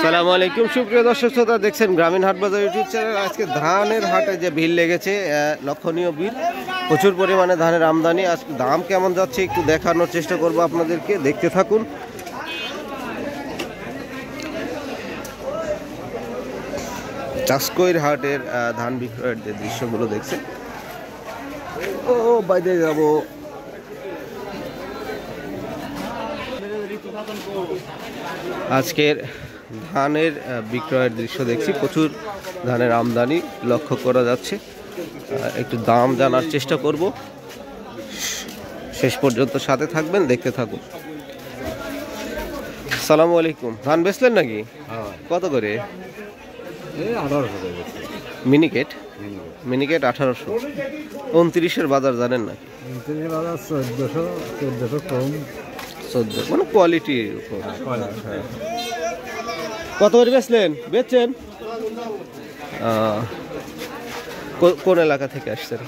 আসসালামু আলাইকুম সুপ্রিয় দর্শক শ্রোতা, দেখছেন গ্রামীণ হাট বাজার ইউটিউব চ্যানেল। আজকে ধানের হাটে যে ভিড় লেগেছে, লক্ষণীয় ভিড়, প্রচুর পরিমাণে ধানের আমদানি। আজকে দাম কেমন যাচ্ছে একটু দেখানোর চেষ্টা করব আপনাদেরকে, দেখতে থাকুন। চাষকৈর হাটের ধান বিক্রয়ের যে দৃশ্যগুলো দেখছেন, ও বাইরে যাব। আজকের ধানের বিক্রয়ের দৃশ্য দেখছি, প্রচুর ধানের আমদানি লক্ষ্য করা যাচ্ছে। একটু দাম জানার চেষ্টা করব, শেষ পর্যন্ত সাথে থাকবেন, দেখতে থাকুন। আসসালামু আলাইকুম। ধান বেচলেন নাকি? কত করে? মিনিকেট 1800। 29-এর বাজার জানেন নাকি? 1400 কম, 14 মানে কোয়ালিটির উপর। কত করে বেচলেন? বেচছেন? কোন এলাকা থেকে আসছেন?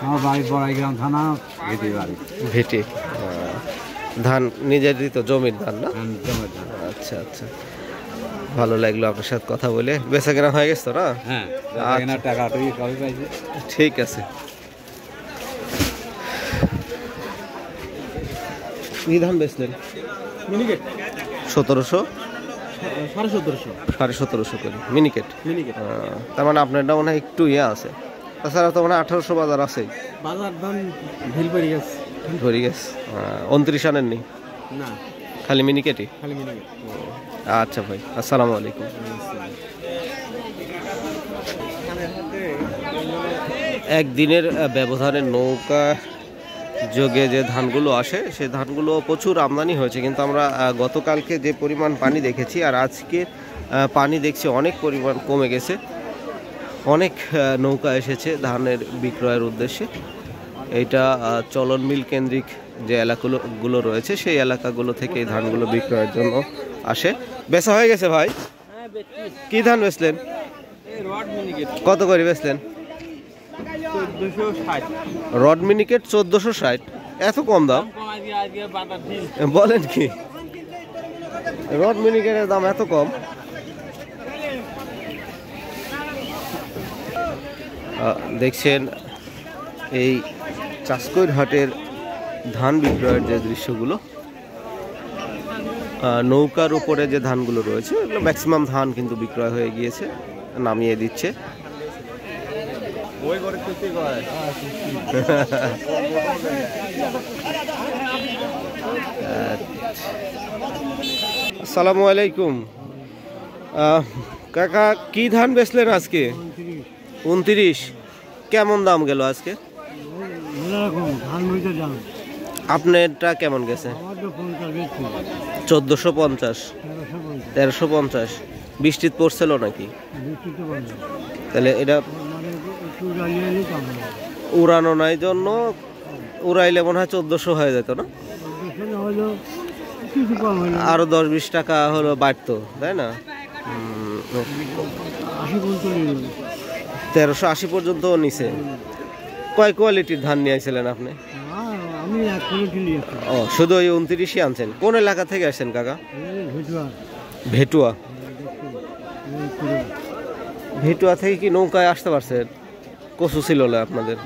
আমার বাড়ি বড়াইগ্রাম থানা, ভেটে বাড়ি। ভেটে। ধান নিজেরই তো জমির ধান না? আচ্ছা আচ্ছা, ভালো লাগলো আপনার সাথে কথা বলে। বেচা কেনা হয়ে গেছে না? হ্যাঁ, টাকা সবই পাইছি। ঠিক আছে। কি ধান বেচলেন? মিনিকেট 1700, 1750 করে মিনিকেট। তার মানে আপনারটা মনে হয় একটু ইয়ে আছে, তাছাড়া তো মানে 1800 বাজার আছে। বাজার দাম ঢিল পড়ে গেছে, 29 আনেন নি? না, খালি মিনিকেটই। মিনিকেট। আচ্ছা ভাই, আসসালামু আলাইকুম। একদিনের ব্যবধানে নৌকা যোগে যে ধানগুলো আসে, সেই ধানগুলো প্রচুর আমদানি হয়েছে, কিন্তু আমরা গতকালকে যে পরিমাণ পানি দেখেছি আর আজকে পানি দেখছি অনেক পরিমাণ কমে গেছে। অনেক নৌকা এসেছে ধানের বিক্রয়ের উদ্দেশ্যে। এইটা চলন মিল কেন্দ্রিক যে এলাকাগুলো রয়েছে, সেই এলাকাগুলো থেকে এই ধানগুলো বিক্রয়ের জন্য আসে। বেচা হয়ে গেছে ভাই? কি ধান বেচলেন? কত করে বেচলেন? রড মিনিকেট 1460। এত কম দাম বলেন কি? রড মিনিকেটের দাম এত কম? দেখছেন এই চাষকৈর হাটের ধান বিক্রয়ের যে দৃশ্যগুলো, নৌকার উপরে যে ধানগুলো রয়েছে, এগুলো ম্যাক্সিমাম ধান কিন্তু বিক্রয় হয়ে গিয়েছে, নামিয়ে দিচ্ছে। আসসালামু আলাইকুম কাকা, কি ধান বেচলেন আজকে? 29। কেমন দাম গেল আজকে? আপনারটা কেমন গেছে? 1450, 1350। বৃষ্টি পড়ছিল নাকি? তাহলে এটা উড়ানো নাই জন্য, উড়াইলে মনে হয় 1400 হয়ে যেত না? আরো 10-20 টাকা হলো বাড়তো, তাই না? 1380 পর্যন্ত নিচে। কয় কোয়ালিটির ধান নিয়ে আসছিলেন আপনি? ও, শুধু ওই 29ই আনছেন। কোন এলাকা থেকে আসছেন কাকা? ভেটুয়া। ভেটুয়া থেকে কি নৌকায় আসতে পারছেন? কচু ছিল না আপনাদের?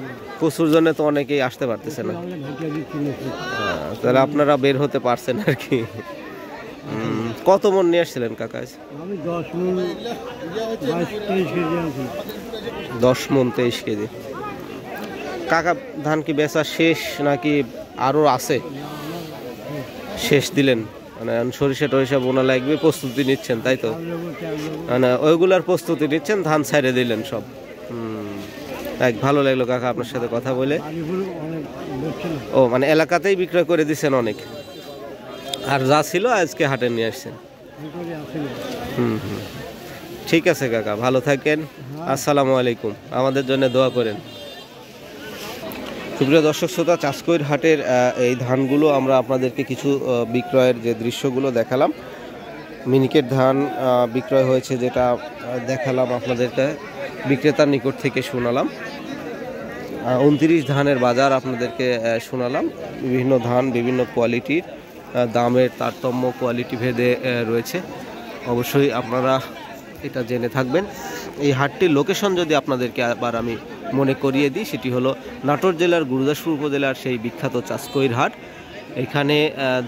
কচুর জন্য তো অনেকেই আসতে পারতেছে না, তাহলে আপনারা বের হতে পারছেন আর কি। কত মন নিয়ে আসছিলেন কাকা? 10 মন 23 কেজি। কাকা, ধান কি বেচা শেষ নাকি আরো আছে? শেষ দিলেন মানে সরিষা টরিষা বোনা লাগবে, প্রস্তুতি নিচ্ছেন তাই তো? মানে ওইগুলার প্রস্তুতি নিচ্ছেন, ধান ছাইড়ে দিলেন সব। ভালো লাগলো কাকা আপনার সাথে কথা বলে। ও, মানে এলাকাতেই বিক্রয় করে দিচ্ছেন অনেক, আর যা ছিল আজকে হাটে নিয়ে আসছেন। ঠিক আছে কাকা, ভালো থাকেন। আসসালামু আলাইকুম। আমাদের জন্য দোয়া করেন। সুপ্রিয় দর্শক শ্রোতা, চাষকৈর হাটের এই ধানগুলো আমরা আপনাদেরকে কিছু বিক্রয়ের যে দৃশ্যগুলো দেখালাম। মিনিকেট ধান বিক্রয় হয়েছে, যেটা দেখালাম আপনাদেরকে, বিক্রেতার নিকট থেকে শোনালাম। 29 ধানের বাজার আপনাদেরকে শোনালাম। বিভিন্ন ধান বিভিন্ন কোয়ালিটির, দামের তারতম্য কোয়ালিটি ভেদে রয়েছে। অবশ্যই আপনারা এটা জেনে থাকবেন। এই হাটটির লোকেশন যদি আপনাদেরকে আবার আমি মনে করিয়ে দিই, সেটি হলো নাটোর জেলার গুরুদাসপুর উপজেলার সেই বিখ্যাত চাষকইর হাট। এখানে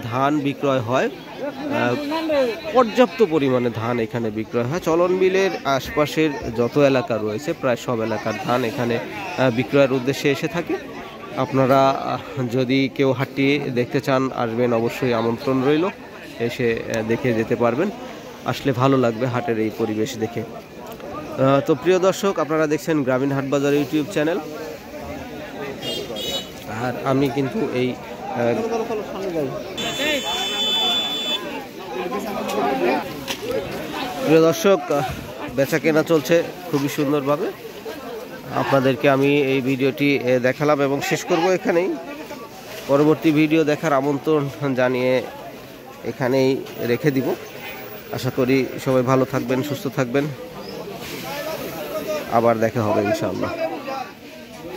ধান বিক্রয় হয়, পর্যাপ্ত পরিমাণে ধান এখানে বিক্রয় হয়। চলন বিলের আশপাশের যত এলাকা রয়েছে প্রায় সব এলাকার ধান এখানে বিক্রয়ের উদ্দেশ্যে এসে থাকে। আপনারা যদি কেউ হাটটি দেখতে চান আসবেন, অবশ্যই আমন্ত্রণ রইল, এসে দেখে যেতে পারবেন। আসলে ভালো লাগবে হাটের এই পরিবেশ দেখে। তো প্রিয় দর্শক, আপনারা দেখছেন গ্রামীণ হাটবাজার ইউটিউব চ্যানেল, আর আমি কিন্তু এই প্রিয় দর্শক, বেচা কেনা চলছে খুবই সুন্দরভাবে। আপনাদেরকে আমি এই ভিডিওটি দেখালাম এবং শেষ করব এখানেই। পরবর্তী ভিডিও দেখার আমন্ত্রণ জানিয়ে এখানেই রেখে দিব। আশা করি সবাই ভালো থাকবেন, সুস্থ থাকবেন, আবার দেখা হবে ইনশাআল্লাহ।